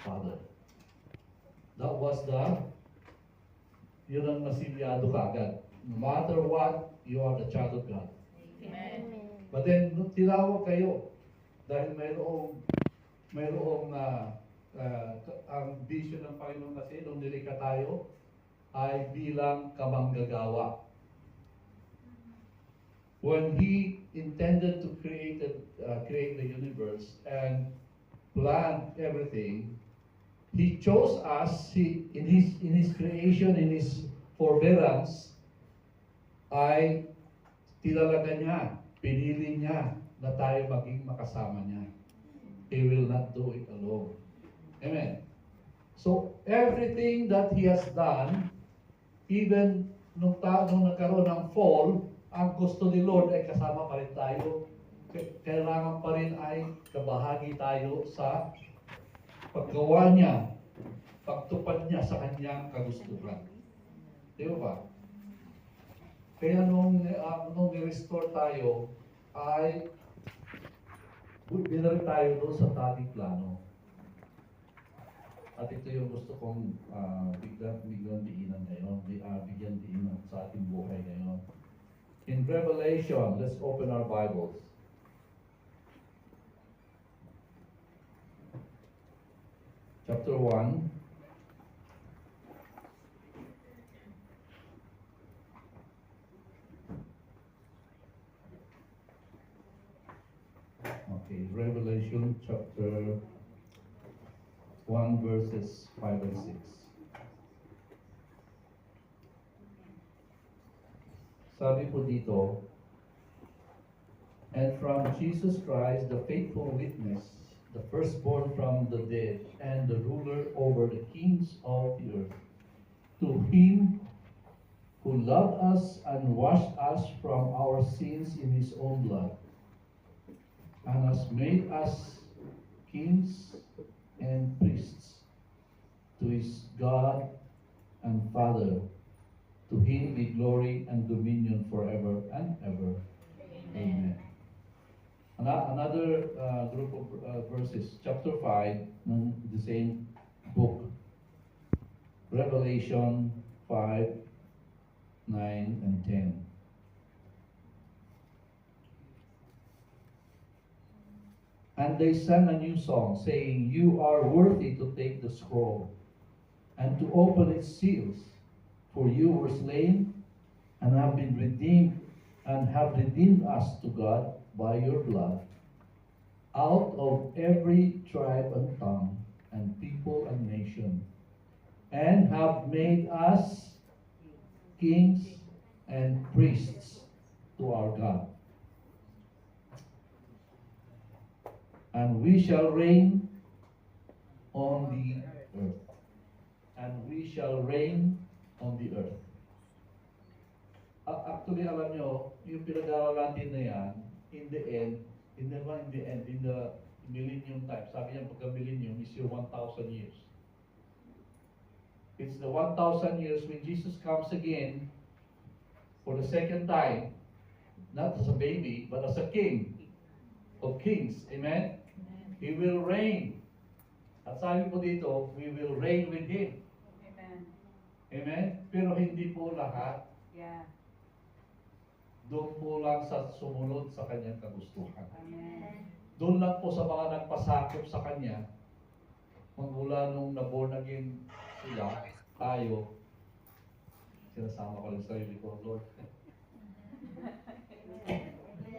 Father. That was yun ang nasilyado ka agad. No matter what, you are the child of God. Amen. But then, nung tinawag kayo, dahil mayroong ang vision ng Panginoon kasi nung nilikha tayo ay bilang kamanggagawa. When He intended to create the universe and plan everything, He chose us. In His creation, in His forbearance, ay tinalaga niya, pinili niya na tayo maging makasama niya. He will not do it alone. Amen. So, everything that He has done, even nung nagkaroon ng fall, ang gusto ni Lord ay kasama pa rin tayo. Kailangan pa rin ay kabahagi tayo sa paggawa niya, pagtupad niya sa kanyang kagustuhan. Di ba? Kaya nung i-restore tayo, ay binalik tayo doon sa dating plano. At ito yung gusto kong bigyan diinan ngayon, bigyan diinan sa ating buhay ngayon. In Revelation, let's open our Bibles. Chapter 1. Okay, Revelation chapter 1 verses 5 and 6. Sabi po dito, and from Jesus Christ, the faithful witness, the firstborn from the dead, and the ruler over the kings of the earth, to Him who loved us and washed us from our sins in His own blood, and has made us kings and priests to His God and Father. To Him be glory and dominion forever and ever. Amen. Another group of verses, chapter 5, ng the same book, Revelation 5, 9, and 10. And they sang a new song, saying, You are worthy to take the scroll and to open its seals, for you were slain and have been redeemed and have redeemed us to God by your blood out of every tribe and tongue and people and nation, and have made us kings and priests to our God. And we shall reign on the earth. And we shall reign on the earth. Actually, alam nyo, yung pinag-aaralan natin na yan, in the millennium time, sabi niya pagka-millennium is your 1,000 years. It's the 1,000 years when Jesus comes again for the second time, not as a baby, but as a king of kings. Amen? He will reign. At sabi po dito, we will reign with Him. Amen. Amen? Pero hindi po lahat. Yeah. Doon po lang sa sumunod sa kanyang kagustuhan. Amen. Doon lang po sa mga nagpasakop sa kanya, magmula nung naborn again sila, tayo, sinasama ko lang sa sarili ko, Lord.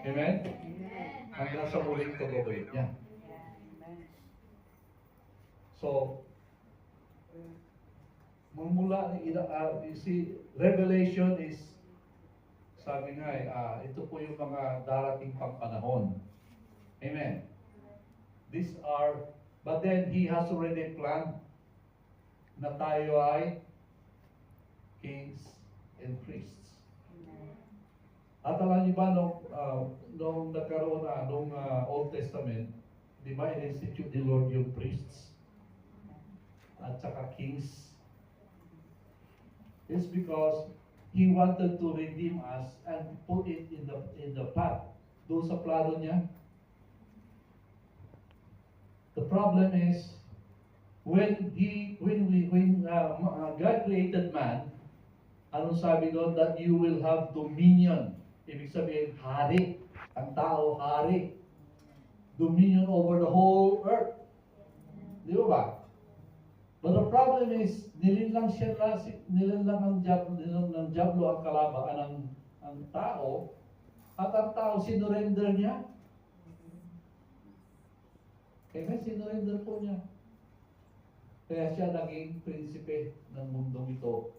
Amen? Hanggang sa muling pag-obey niya. So, you see, Revelation is, sabi nga ito po yung mga darating pang panahon. Amen. But then He has already planned na tayo ay kings and priests. At alam niyo ba, nung nagkaroon nung Old Testament, di ba, in-institute ni Lord yung priests at saka kings? It's because He wanted to redeem us and put it in the path. Doon sa plano niya. The problem is, when God created man, anong sabi doon? That you will have dominion. Ibig sabihin, hari. Ang tao, hari. Dominion over the whole earth. Di ba? But the problem is, nilinlang ng Diablo ang kalaban ang tao, at ang tao sinurrender niya. Kaya sinurrender po niya. Kaya siya naging prinsipe ng mundong ito.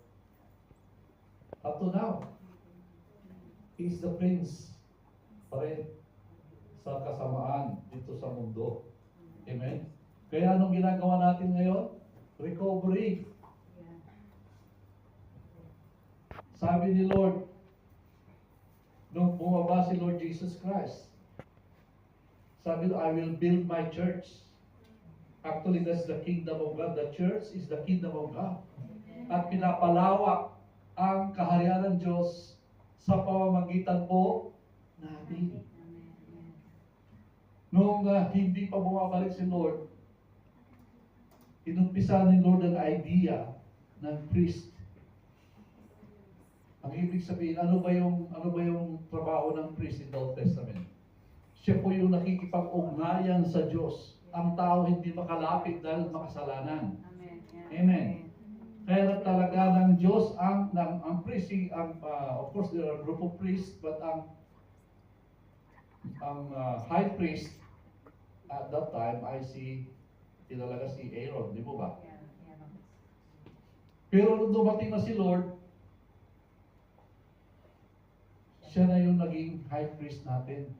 Up to now, he is the prince pa rin sa kasamaan dito sa mundo. Amen? Kaya anong ginagawa natin ngayon? Recovery. Sabi ni Lord, nung bumaba si Lord Jesus Christ, sabi I will build my church. Actually, that's the kingdom of God. The church is the kingdom of God. At pinapalawak ang kaharian ng Diyos sa pamamagitan po natin. Nung hindi pa bumabalik si Lord, inumpisa ni Lord ang idea ng priest. Ang ibig sabihin, ano ba yung trabaho ng priest in the Old Testament? Siya po yung nakikipag-ugnayan sa Diyos. Ang tao hindi makalapit dahil makasalanan. Amen. Amen. Kaya talaga ng Diyos ang priest, of course there are a group of priests, but ang high priest at that time I see tinalaga si Aaron, di mo ba? Pero nung dumating na si Lord, siya na yung naging high priest natin.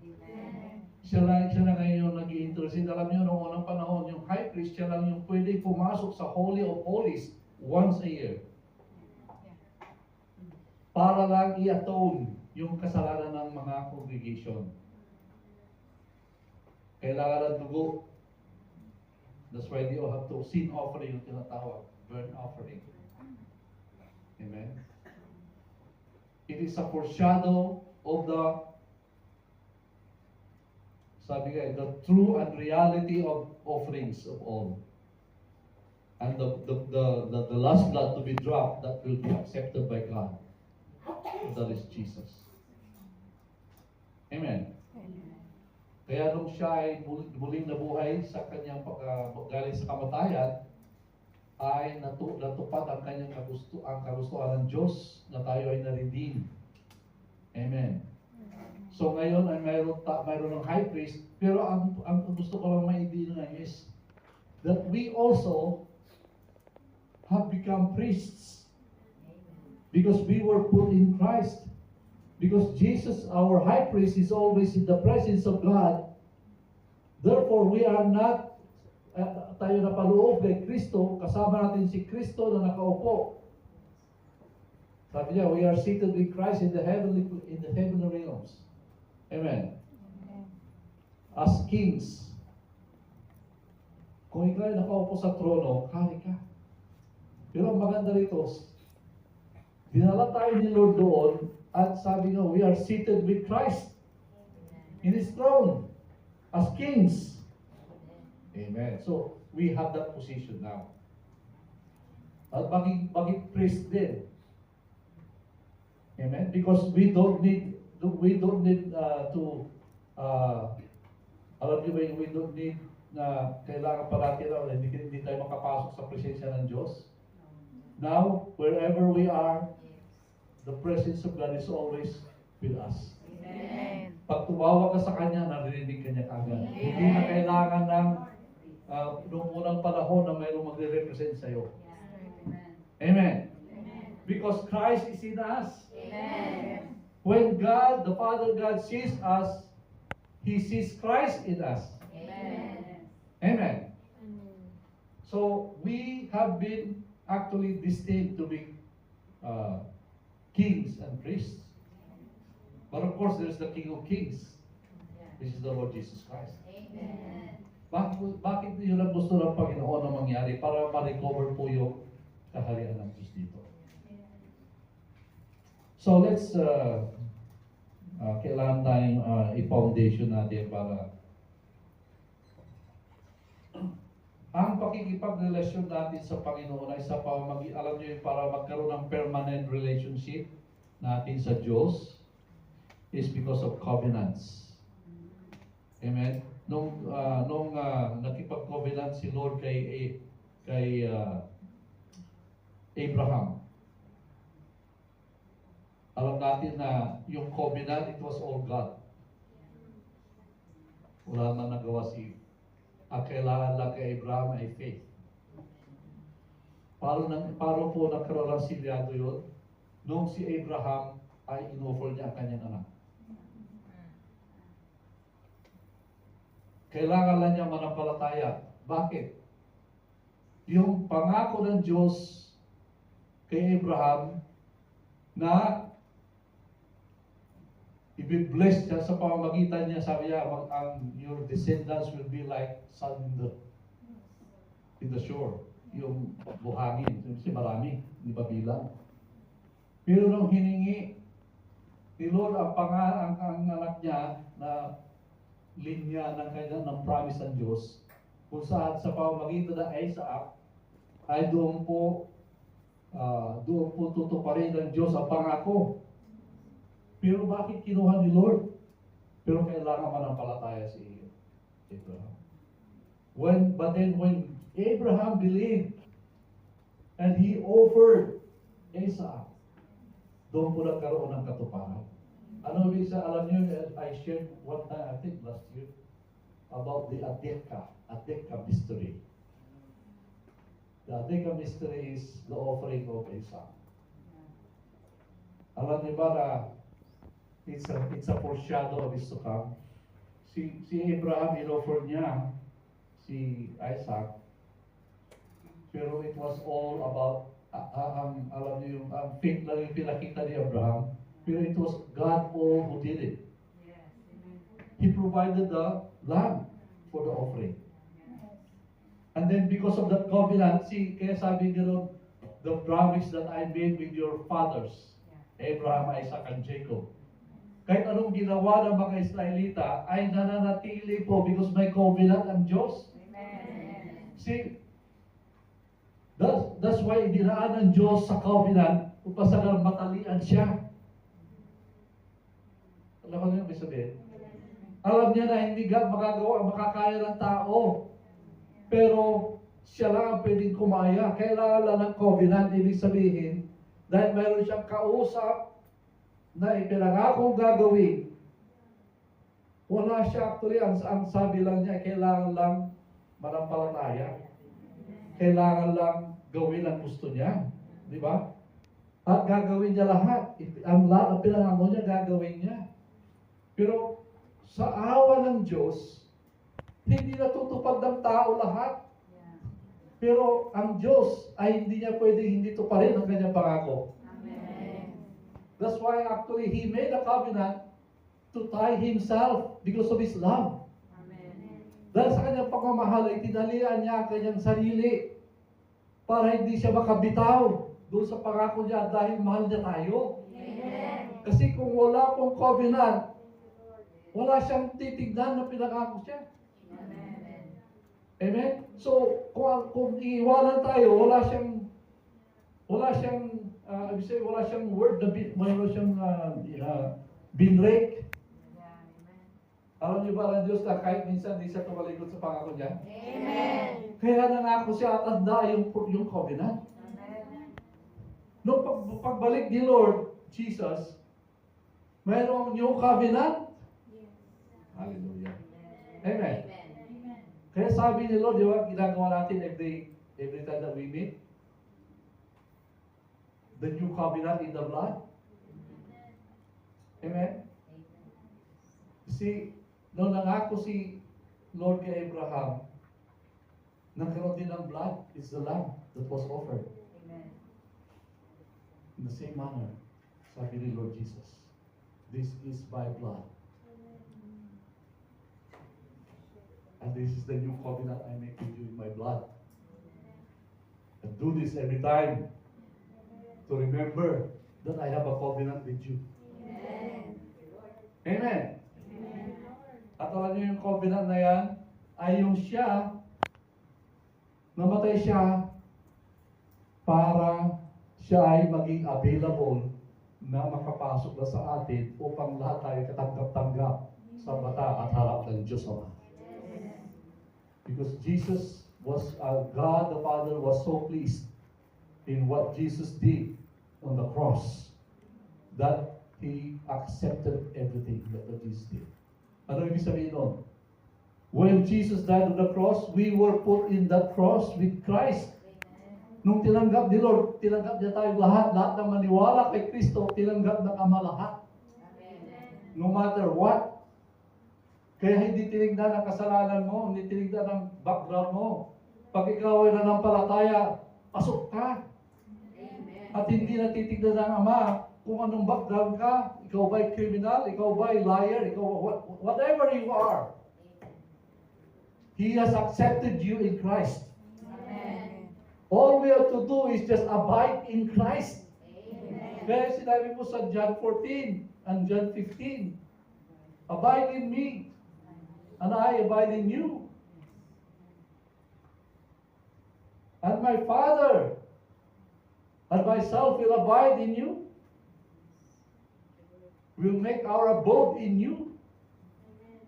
Siya na ngayon yung nag-i-intercede. Alam niyo, noong unang panahon, yung high priest, siya lang yung pwede pumasok sa Holy of Holies once a year. Para lang i-atone yung kasalanan ng mga congregation. Kailangan ng dugo. That's why they all have to sin offering yung tinatawag, burnt offering. Amen? It is a foreshadow of the the true and reality of offerings of all. And the last blood to be dropped that will be accepted by God. That is Jesus. Amen. Kaya nung siya ay muling nabuhay sa kanyang galing sa kamatayan, ay natupad ang kanyang kagustuhan ng Diyos na tayo ay na-redeem. Amen. So ngayon ay mayroon ng high priest, pero ang gusto ko lang maintindihan is that we also have become priests because we were put in Christ. Because Jesus, our high priest, is always in the presence of God. Therefore, we are not tayo napaloob kay Kristo, kasama natin si Kristo na nakaupo. Sabi niya, we are seated with Christ in the heavenly realms. Amen. As kings, kung ikaw ay nakaupo sa trono, hari ka. Pero ang maganda rito, dinala tayo ni Lord doon, at sabi nga, we are seated with Christ in His throne as kings. Amen. So, we have that position now. At maging priest din. Amen. Because we don't need to alam niyo ba yung we don't need na kailangan parati na hindi tayo makapasok sa presensya ng Diyos. Now, wherever we are, the presence of God is always with us. Amen. Pag tumawag ka sa Kanya, naririnig ka niya kagad. Hindi na kailangan ng noong unang panahon na mayroong magre-represent sa'yo. Amen. Because Christ is in us. Amen. When God, the Father God, sees us, He sees Christ in us. Amen. Amen. So, we have been actually destined to be kings and priests. But of course, there's the King of Kings. This is the Lord Jesus Christ. Amen. Bakit yun ang gusto ng Panginoon na mangyari? Para ma-recover po yung kaharian ng Diyos dito. So let's kailangan tayong i-foundation natin para Ang pakikipagrelasyon natin sa Panginoon ay sa alam niyo, para magkaroon ng permanent relationship natin sa Diyos is because of covenants. Amen. Nung nakipag-covenant si Lord kay Abraham, alam natin na yung covenant, it was all God. Wala man nagawa si ang kailangan lang kay Abraham ay faith. Paano po nagkaroon ng silyado yun? Nung si Abraham ay inoffer niya ang kanyang anak. Kailangan lang niya manampalataya. Bakit? Yung pangako ng Diyos kay Abraham na i-bless siya sa pamamagitan niya, sabi niya, your descendants will be like sand in the shore. Yung buhangin, kasi marami, hindi ba bilang? Pero nung hiningi ni Lord ang anak niya na linya ng promise ng Diyos, kung saan sa pamamagitan ng Isaac, ay doon po tutuparin ng Diyos ang pangako. Pero bakit kinuha ni Lord? Pero kailangan manampalataya si Abraham. But then when Abraham believed and he offered Isaac, doon po nagkaroon ng katuparan. Ano ibig sa alam niyo, I shared one time, I think last year, about the Adeka mystery. The Adeka mystery is the offering of Isaac. Alam niyo ba na it's a foreshadow of his to come. Si Abraham, in-offer niya si Isaac, pero it was all about, alam niyo yung faith lang yung pinakita ni Abraham, pero it was God all who did it. He provided the lamb for the offering. And then because of that covenant, kaya sabi niya, the promise that I made with your fathers, Abraham, Isaac, and Jacob. Kahit anong ginawa ng mga Israelita ay nananatili po because may covenant ang Diyos. Amen. See, that's why dinaan ng Diyos sa covenant upang sa matalian siya. Alam mo niyo may sabihin? Alam niya na hindi makakaya ng tao. Pero siya lang ang pwedeng kumaya. Kailangan lang ng covenant, ibig sabihin, dahil mayroon siyang kausap na ipinangakong gagawin. Wala siya actually, ang sabi lang niya, kailangan lang manampalataya. Kailangan lang gawin ang gusto niya. Di ba? At gagawin niya lahat. Ang lahat ng pinangako niya, gagawin niya. Pero sa awa ng Diyos, hindi natutupad ng tao lahat. Pero ang Diyos ay hindi niya pwedeng hindi tuparin ang kanyang pangako. That's why actually He made a covenant to tie Himself because of His love. Amen. Dahil sa kanyang pagmamahal ay tinalian niya ang kanyang sarili para hindi siya makabitaw doon sa pangako niya dahil mahal niya tayo. Amen. Kasi kung wala pong covenant, wala siyang titignan na pinangako siya. Amen. Amen? So, kung iiwanan tayo, wala siyang wala siyang word na mayroon siyang binrake. Alam niyo ba ang Diyos na kahit minsan di siya tumalikod sa pangako niya? Amen. Kaya nangako siya at handa yung covenant. Amen. Nung pagbalik ni Lord Jesus, mayroong new covenant. Hallelujah. Amen. Kaya sabi ni Lord, di ba, ginagawa natin every time that we meet, the new covenant in the blood. Amen? See, nung nangako si Lord kay Abraham, nagkaroon din ng blood. It's the lamb that was offered. Amen. In the same manner, sabi ni Lord Jesus, this is my blood. And this is the new covenant I make with you in my blood. And do this every time to remember that I have a covenant with you. Amen. Amen. Amen. At alam niyo yung covenant na yan, ay yung siya Namatay siya para siya ay maging available na makapasok na sa atin upang lahat tayo katanggap-tanggap sa mata at harap ng Diyos Ama. Because Jesus was, God the Father was so pleased in what Jesus did on the cross that He accepted everything that Jesus did. Ano ibig sabihin nun? When Jesus died on the cross, we were put in that cross with Christ. Nung tinanggap ni Lord, tinanggap niya tayo lahat ng maniwala kay Kristo, tinanggap ng Ama lahat. No matter what. Kaya hindi tinignan ang kasalanan mo, hindi tinignan ang background mo. Pag ikaw ay nanampalataya, pasok ka. At hindi natitignan ng Ama kung anong background ka. Ikaw ba'y criminal? Ikaw ba'y liar? Ikaw, whatever you are. He has accepted you in Christ. Amen. All we have to do is just abide in Christ. Amen. Kaya sinabi mo sa John 14 and John 15, abide in me, and I abide in you. And my Father and myself will abide in you. We'll make our abode in you.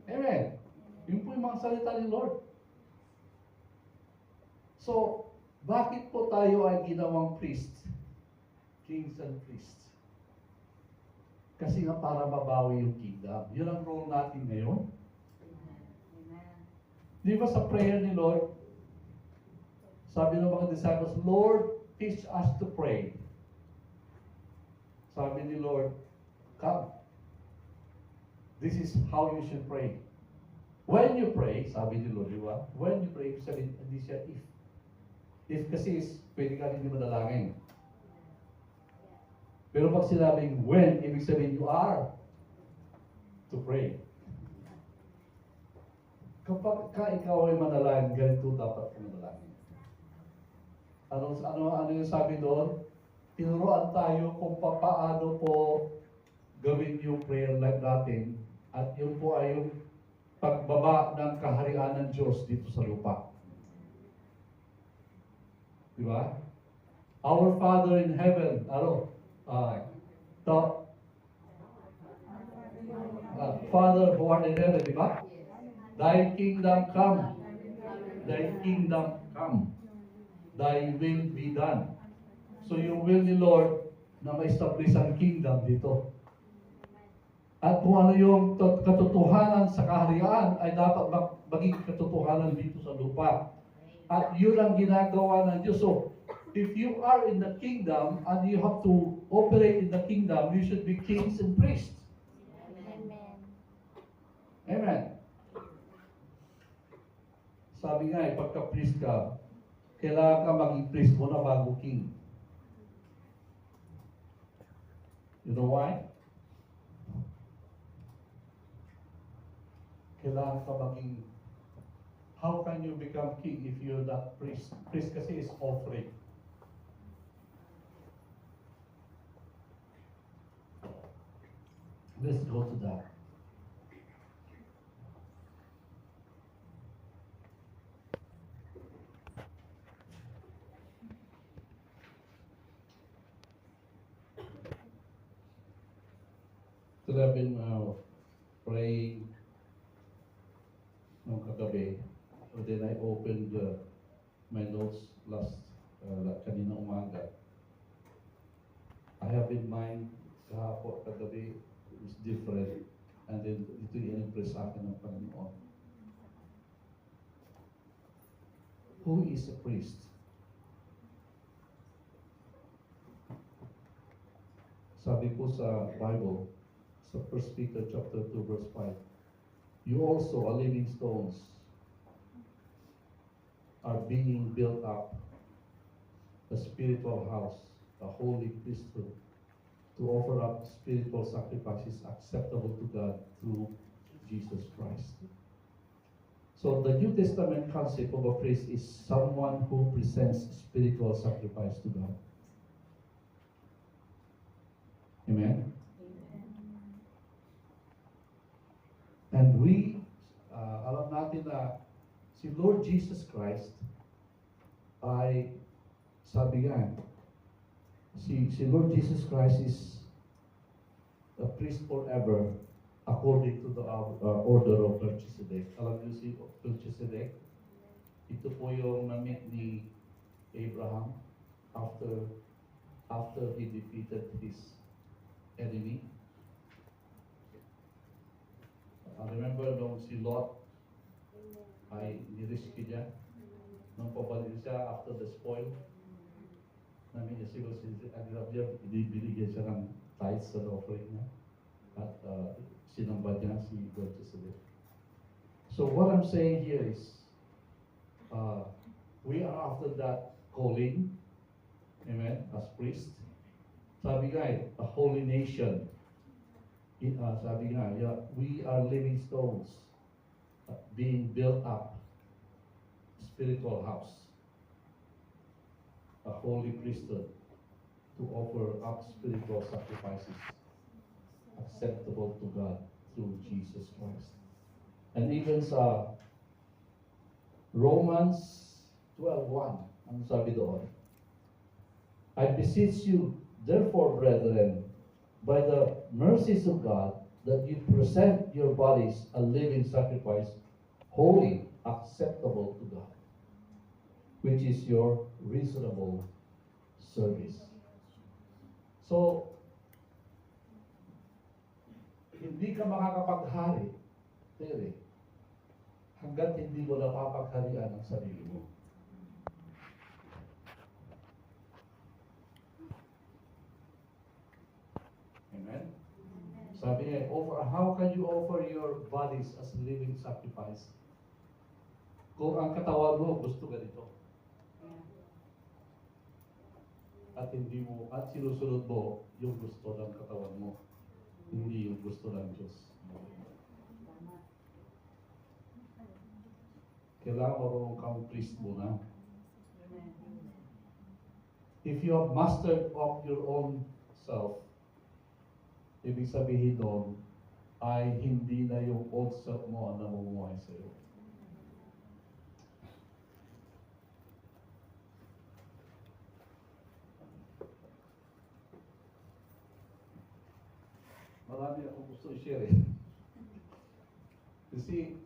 Amen. Yun po yung mga salita ni Lord. So, bakit po tayo ay ginawang priests? Kings and priests. Kasi nga para mabawi yung kingdom. Yun ang role natin ngayon. Di ba sa prayer ni Lord, sabi ng mga disciples, Lord, teach us to pray. Sabi ni Lord, come. This is how you should pray. When you pray, sabi ni Lord, di ba? When you pray, sabi, hindi siya if. If kasi is, pwede ka hindi madalangin. Pero pag sinabing when, ibig sabihin you are to pray. Kapag ikaw ay manalangin, ganito dapat ka manalangin. Ano yung sabi doon? Tinuruan tayo kung paano po gawin yung prayer life natin. At yun po ay yung pagbaba ng kaharian ng Diyos dito sa lupa. Di ba? Our Father in heaven, Father who art in heaven, di ba? Thy kingdom come. Thy kingdom come. Thy will be done. So yung will ni Lord na ma-establish ang kingdom dito. At kung ano yung katotohanan sa kaharian ay dapat maging katotohanan dito sa lupa. At yun ang ginagawa ng Diyos. So, if you are in the kingdom and you have to operate in the kingdom, you should be kings and priests. Amen. Amen. Sabi nga pagka-priest ka, kailangan ka maging priest muna bago king. You know why? Kailangan ka maging, how can you become king if you're not priest? Priest kasi is offering. Let's go to that. So I've been praying nung kagabi. So then I opened my notes kanina umaga. I have in mind kahapon kagabi is different, and then ito yung impress sa akin ng Panginoon. Who is a priest? Sabi po sa Bible, sa 1 Peter chapter 2 verse 5, you also are living stones, are being built up a spiritual house, a holy priesthood, to offer up spiritual sacrifices acceptable to God through Jesus Christ. So the New Testament concept of a priest is someone who presents spiritual sacrifice to God. Amen? And we, alam natin na si Lord Jesus Christ, ay, sabi nga, si Lord Jesus Christ is a priest forever according to the order of Melchizedek. Alam niyo si Melchizedek? Ito po yung na-meet ni Abraham after he defeated his enemy. Remember nung si Lot ay nirescue niya, nung pabalik siya after the spoil, namin niya siguro binigyan siya ng tithes and offering niya at sinamba niya si Melchizedek. So what I'm saying here is we are after that calling, amen, as priest. Sabi nga a holy nation. Sabi nga, we are living stones being built up, spiritual house, a holy priesthood to offer up spiritual sacrifices acceptable to God through Jesus Christ. And even sa Romans 12:1, ang sabi doon, I beseech you, therefore, brethren, by the mercies of God, that you present your bodies a living sacrifice, holy, acceptable to God, which is your reasonable service. So, hindi ka makakapaghari, hanggat hindi mo napapagharian ang sarili mo. Amen? Sabi niya, how can you offer your bodies as a living sacrifice? Kung ang katawan mo gusto ganito. At hindi mo, at sinusunod mo yung gusto ng katawan mo. Hindi yung gusto ng Diyos. Kailangan marunong kang priest muna. If you have mastered of your own self, ibig sabihin doon ay hindi na yung old self mo ang namumuhay sa iyo. Marami akong gusto i-share eh. You see,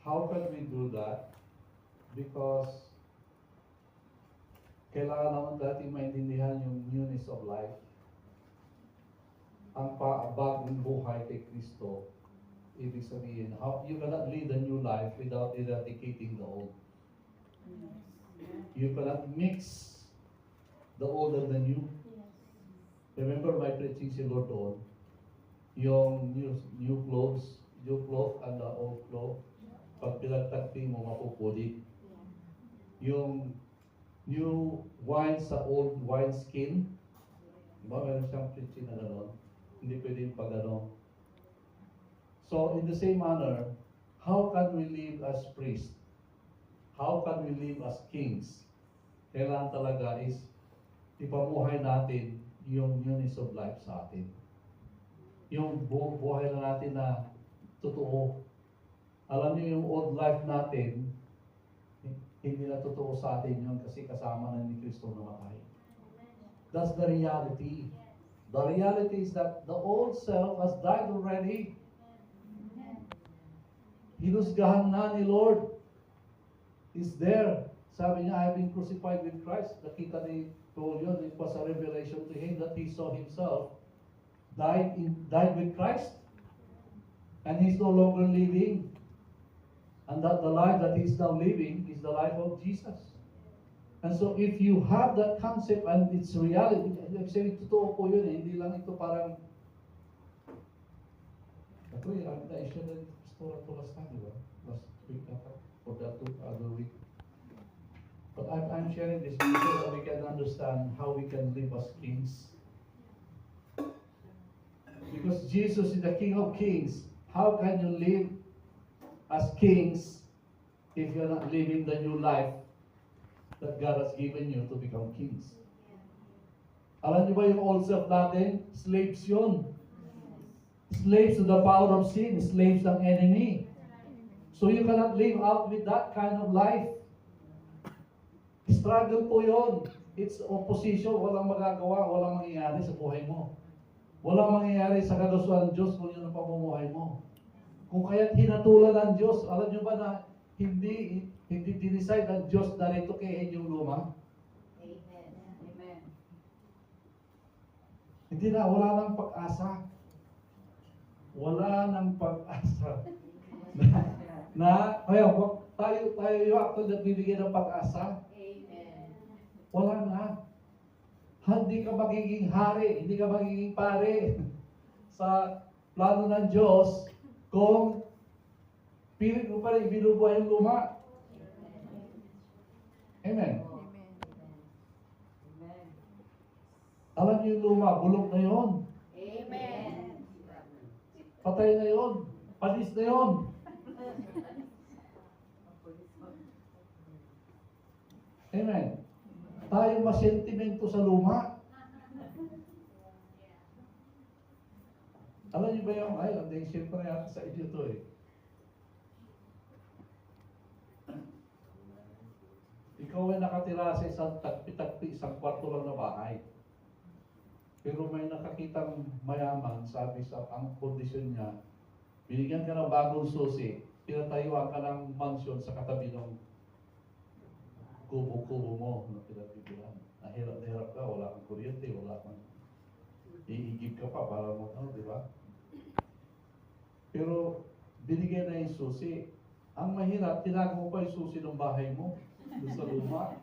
how can we do that? Because kailangan naman natin maintindihan yung newness of life. Ang bagong buhay kay Kristo, ibig sabihin, you cannot lead a new life without eradicating the old. You cannot mix the old and the new. Remember my preaching si Lord doon, yung new clothes and the old clothes, pag pinagtagpi mo, mapupuli. Yung new wine sa old wine skin, diba meron siyang preaching na gano'n? Hindi pwedeng pag ano. So, in the same manner, how can we live as priests? How can we live as kings? Kailangan talaga is ipamuhay natin yung newness of life sa atin. Yung buhay na natin na totoo. Alam niyo yung old life natin, hindi na totoo sa atin yun kasi kasama na ni Kristo namatay. That's the reality. The reality is that the old self has died already. Hinusgahan na ni Lord. Is there. Sabi niya, I've been crucified with Christ. Nakita ni Paul yun. It was a revelation to him that he saw himself died with Christ. And he's no longer living. And that the life that he's now living is the life of Jesus. And so if you have that concept and it's reality, actually totoo po yun eh, hindi lang ito parang ito yung na-issue na pastora to last time, diba? Last week ata, or that other week. But I'm sharing this so that we can understand how we can live as kings. Because Jesus is the King of Kings. How can you live as kings if you're not living the new life that God has given you to become kings? Alam niyo ba yung old self natin? Slaves yun. Slaves to the power of sin. Slaves ng enemy. So you cannot live out with that kind of life. Struggle po yun. It's opposition. Walang magagawa, walang mangyayari sa buhay mo. Walang mangyayari sa kagustuhan ng Diyos kung yun ang pamumuhay mo. Kung kaya't hinatulan ng Diyos, alam nyo ba na hindi dinicide ng Diyos na rito kay inyong luma? Amen. Hindi na, wala nang pag-asa. Wala nang pag-asa. Kaya tayo yung actual nagbibigay ng pag-asa. Wala na. Hindi ka magiging hari, hindi ka magiging pare sa plano ng Diyos kung pilit mo pa rin binubuhay yung luma. Amen. Alam niyo yung luma, bulok na yon. Amen. Patay na yon. Panis na yon. Amen. Tayo masentimento sa luma. Alam niyo ba yung, hindi, siyempre yata sa inyo to eh. Ikaw ay nakatira sa isang tagpi-tagpi, isang kwarto lang na bahay. Pero may nakakitang mayaman, sabi sa ang kondisyon niya, binigyan ka ng bagong susi, pinatayuan ka ng mansyon sa katabi ng kubo-kubo mo na pinagbibilan. Nahirap na hirap ka, wala kang kuryente, wala kang iigib ka pa para mo, di ba? Pero binigyan na yung susi. Ang mahirap, tinago mo pa yung susi ng bahay mo, doon sa luma.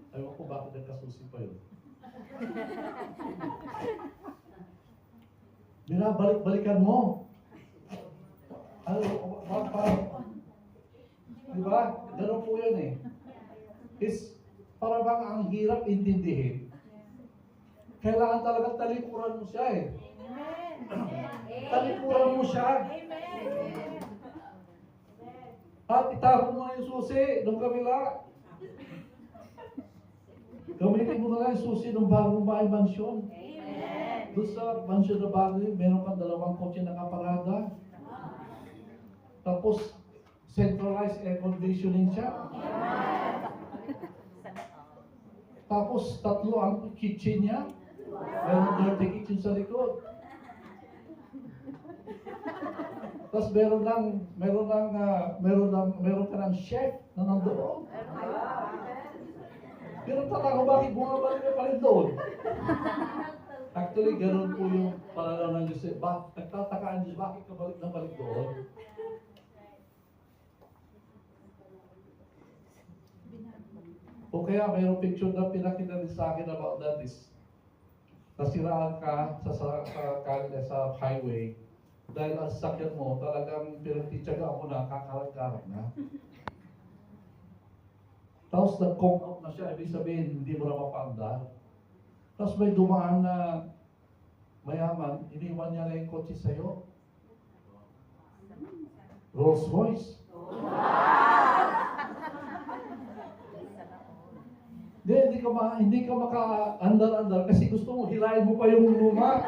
Ayaw ko bakit nagkasusi pa yun. Binabalik-balikan mo. Di ba? Ganun po yan eh. Para bang ang hirap intindihin. Kailangan talagang talikuran mo siya eh. Talikuran mo siya. At itapon mo na yung susi nung kabila. Gamitin mo na lang yung susi ng bagong bahay mansyon. Doon sa mansyon na bago yun, meron kang 2 kotse na kaparada. Tapos, centralized air conditioning siya. Tapos, 3 ang kitchen niya. Meron dirty kitchen sa likod. Tapos meron ka ng chef na nandoon. Pero talaga bakit bumabalik ka pa rin doon? Actually, ganoon po yung pananaw ng Diyos. Nagtataka ang Diyos, bakit ka balik na balik doon? O kaya mayroong picture na pinakita din sa akin about that is nasiraan ka sa highway dahil ang sakyan mo talagang pinagtitsaga ako na kakarat-karat na. Tapos nag-conk out na siya, ibig sabihin hindi mo na mapaandar. Tapos may dumaan na mayaman, iniwan niya na yung kotse sa'yo. Rolls Royce. Hindi ka maka-andar-andar kasi gusto mo hilahin mo pa yung luma.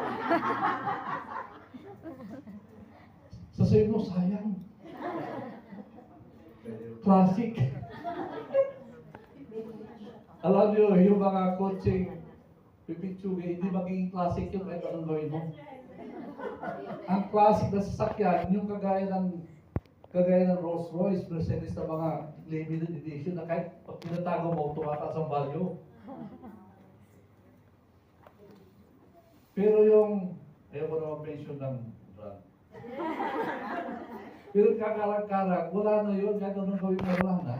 Sasabihin mo, sayang. Classic. Alam niyo, yung mga kotseng pipitsugi, hindi magiging classic yung kahit anong gawin mo. Ang classic na sasakyan, yung kagaya ng Rolls Royce, Mercedes na mga limited edition na kahit pag pinatago mo, tumataas ang value. Pero yung, ayaw ko naman mention ng brand. Pero kakarag-karag, wala na yun, kahit anong gawin mo, wala na.